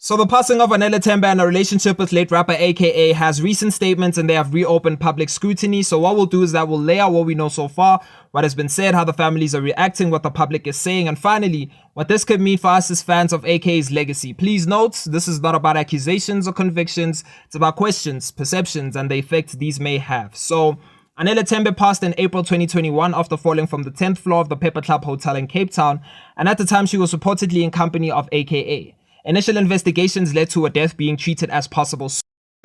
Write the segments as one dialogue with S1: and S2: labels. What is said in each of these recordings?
S1: So the passing of Anele Tembe and a relationship with late rapper AKA has recent statements and they have reopened public scrutiny. So what we'll do is that we'll lay out what we know so far, what has been said, how the families are reacting, what the public is saying, and finally, what this could mean for us as fans of AKA's legacy. Please note, this is not about accusations or convictions. It's about questions, perceptions, and the effect these may have. So Anele Tembe passed in April 2021 after falling from the 10th floor of the Pepper Club Hotel in Cape Town, and at the time she was reportedly in company of AKA. Initial investigations led to her death being treated as possible.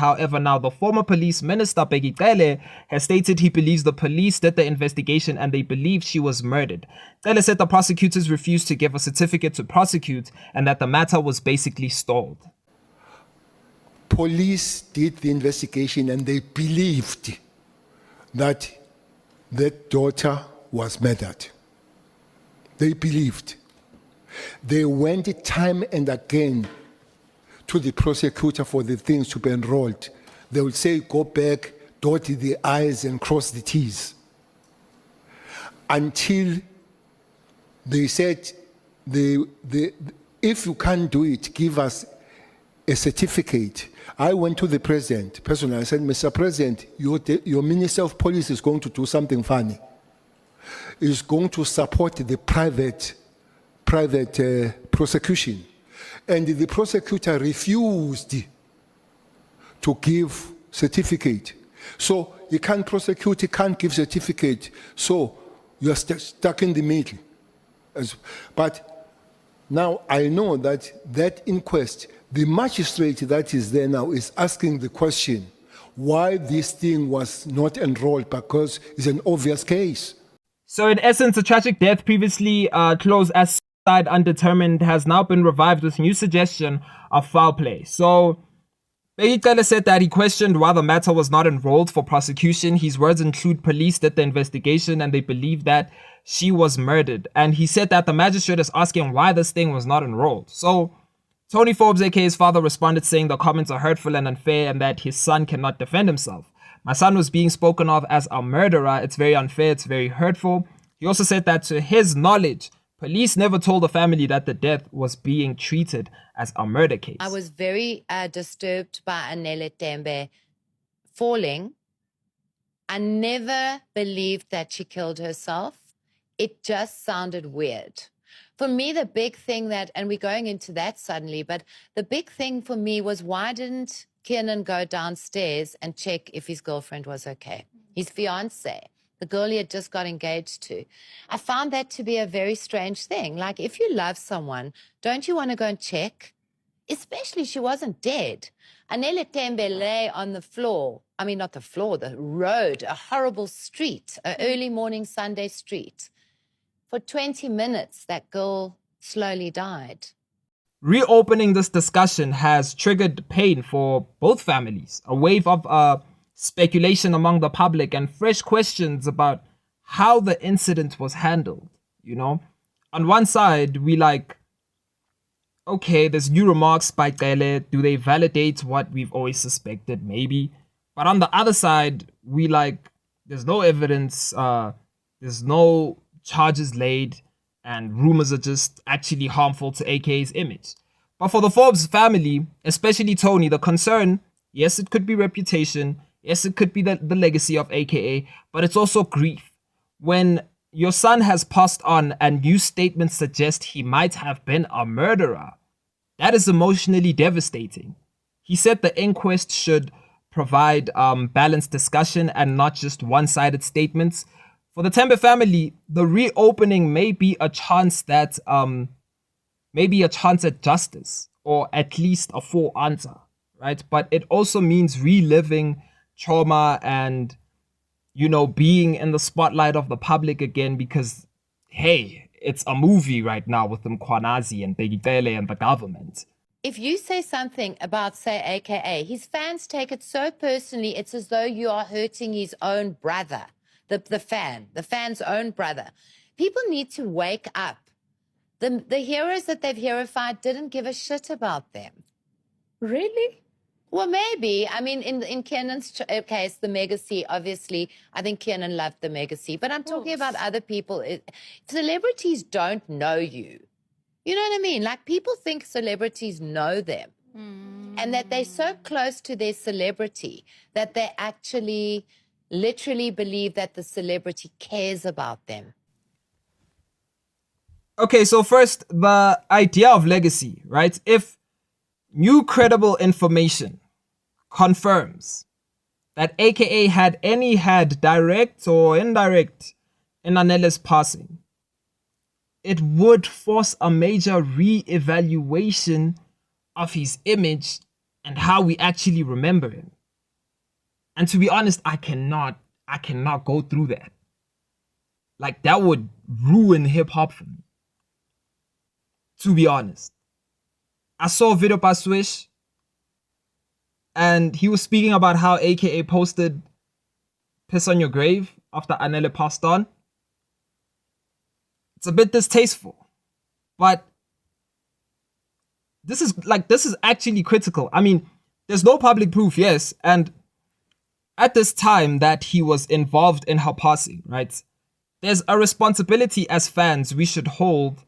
S1: However, now the former police minister, Bheki Cele, has stated he believes the police did the investigation and they believe she was murdered. Cele said the prosecutors refused to give a certificate to prosecute and that the matter was basically stalled.
S2: Police did the investigation and they believed that that daughter was murdered. They believed. They went time and again to the prosecutor for the things to be enrolled. They would say, go back, dot the I's and cross the T's. Until they said, if you can't do it, give us a certificate. I went to the president personally. I said, Mr. President, your Minister of Police is going to do something funny. Is going to support the private prosecution. And the prosecutor refused to give certificate. So he can't prosecute, he can't give certificate. So you're stuck in the middle. But now I know that that inquest, the magistrate that is there now is asking the question, why this thing was not enrolled, because it's an obvious case.
S1: So in essence, a tragic death previously closed as undetermined has now been revived with new suggestion of foul play. So Bheki said that he questioned why the matter was not enrolled for prosecution. His words include police did the investigation and they believe that she was murdered. And he said that the magistrate is asking why this thing was not enrolled. So Tony Forbes, aka his father, responded saying the comments are hurtful and unfair and that his son cannot defend himself. My son was being spoken of as a murderer. It's very unfair. It's very hurtful. He also said that to his knowledge, police never told the family that the death was being treated as a murder case.
S3: I was very disturbed by Anele Tembe falling. I never believed that she killed herself. It just sounded weird. For me, the big thing that, and we're going into that suddenly, but the big thing for me was why didn't Kiernan go downstairs and check if his girlfriend was okay? His fiancée. The girl he had just got engaged to. I found that to be a very strange thing. Like, if you love someone, don't you want to go and check? Especially she wasn't dead. Anele Tembe lay on the floor. I mean, not the floor, the road, a horrible street, an early morning Sunday street. For 20 minutes, that girl slowly died.
S1: Reopening this discussion has triggered pain for both families. A wave of speculation among the public and fresh questions about how the incident was handled. You know, on one side, we like, okay, there's new remarks by Cele. Do they validate what we've always suspected? Maybe. But on the other side, we like, there's no evidence, there's no charges laid, and rumors are just actually harmful to AK's image. But for the Forbes family, especially Tony, the concern, yes, it could be reputation. Yes, it could be the legacy of AKA, but it's also grief. When your son has passed on and new statements suggest he might have been a murderer, that is emotionally devastating. He said the inquest should provide balanced discussion and not just one-sided statements. For the Tembe family, the reopening may be a chance at justice, or at least a full answer, right? But it also means reliving trauma and, you know, being in the spotlight of the public again because, hey, it's a movie right now with Mkhwanazi and Bheki Cele and the government.
S3: If you say something about, say, AKA, his fans take it so personally, it's as though you are hurting his own brother, the fan's own brother. People need to wake up. The heroes that they've heroified didn't give a shit about them.
S4: Really?
S3: Well, maybe. I mean, in Kiernan's case, the Megacy, obviously, I think Kiernan loved the Megacy. But I'm talking about other people. Celebrities don't know you. You know what I mean? Like, people think celebrities know them. and that they're so close to their celebrity that they actually literally believe that the celebrity cares about them.
S1: Okay, so first, the idea of legacy, right? If new credible information confirms that AKA had direct or indirect in Anele's passing, it would force a major re-evaluation of his image and how we actually remember him. And to be honest, I cannot go through that. Like, that would ruin hip-hop for me. To be honest. I saw a video by Swish, and he was speaking about how AKA posted piss on your grave after Anele passed on. It's a bit distasteful, but this is actually critical. I mean, there's no public proof, yes, and at this time that he was involved in her passing, right? There's a responsibility as fans we should hold,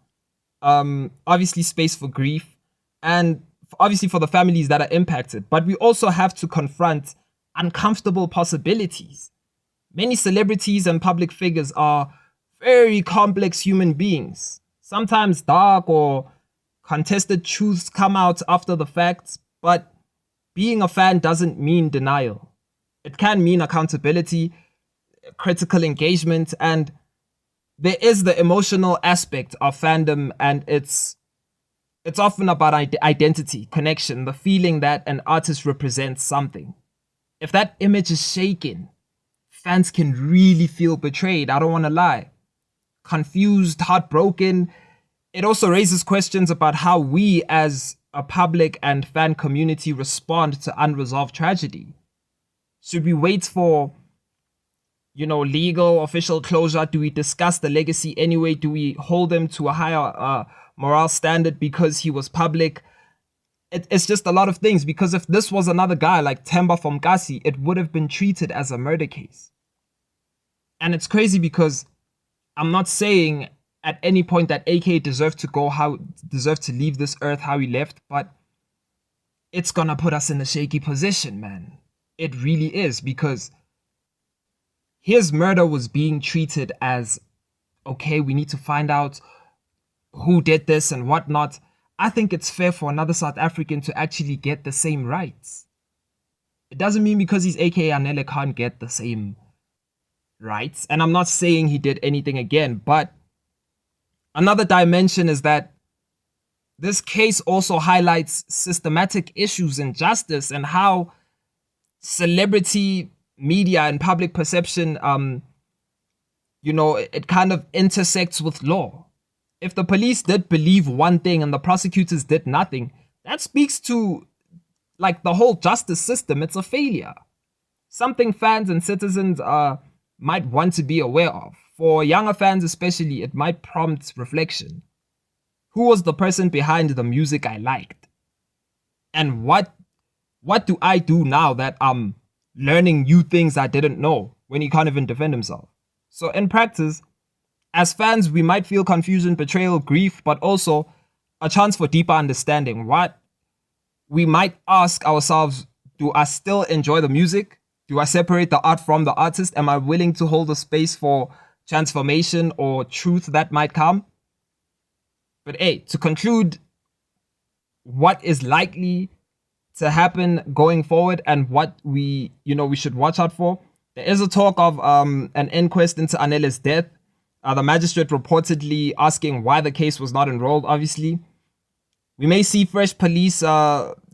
S1: obviously space for grief, and obviously for the families that are impacted, but we also have to confront uncomfortable possibilities. Many celebrities and public figures are very complex human beings. Sometimes dark or contested truths come out after the fact, but being a fan doesn't mean denial. It can mean accountability, critical engagement, and there is the emotional aspect of fandom, and it's often about identity, connection, the feeling that an artist represents something. If that image is shaken, fans can really feel betrayed. I don't want to lie. Confused, heartbroken. It also raises questions about how we as a public and fan community respond to unresolved tragedy. Should we wait for, legal official closure? Do we discuss the legacy anyway? Do we hold him to a higher moral standard because he was public? It's just a lot of things, because if this was another guy like Tembe from Kasi, it would have been treated as a murder case. And it's crazy because I'm not saying at any point that AK deserved to leave this earth how he left, but it's gonna put us in a shaky position, man. It really is, because his murder was being treated as, okay, we need to find out who did this and whatnot. I think it's fair for another South African to actually get the same rights. It doesn't mean because he's AKA Anele can't get the same rights. And I'm not saying he did anything again, but another dimension is that this case also highlights systematic issues in justice and how celebrity media and public perception, it kind of intersects with law. If the police did believe one thing and the prosecutors did nothing, that speaks to the whole justice system. It's a failure. Something fans and citizens might want to be aware of. For younger fans especially, it might prompt reflection. Who was the person behind the music I liked? And what do I do now that I'm learning new things I didn't know, when he can't even defend himself? So in practice, as fans, we might feel confusion, betrayal, grief, but also a chance for deeper understanding. What we might ask ourselves, do I still enjoy the music? Do I separate the art from the artist? Am I willing to hold a space for transformation or truth that might come? But hey, to conclude, what is likely to happen going forward and what we should watch out for. There is a talk of an inquest into Anele's death. The magistrate reportedly asking why the case was not enrolled, obviously. We may see fresh police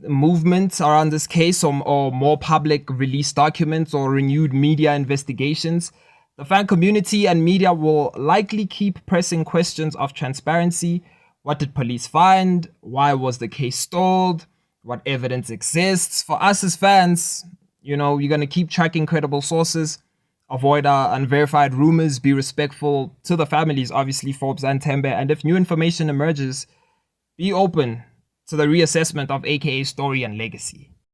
S1: movements around this case, or more public release documents or renewed media investigations. The fan community and media will likely keep pressing questions of transparency. What did police find? Why was the case stalled? What evidence exists? For us as fans, you're going to keep tracking credible sources, avoid unverified rumors, be respectful to the families, obviously, Forbes and Tembe, and if new information emerges, be open to the reassessment of AKA's story and legacy.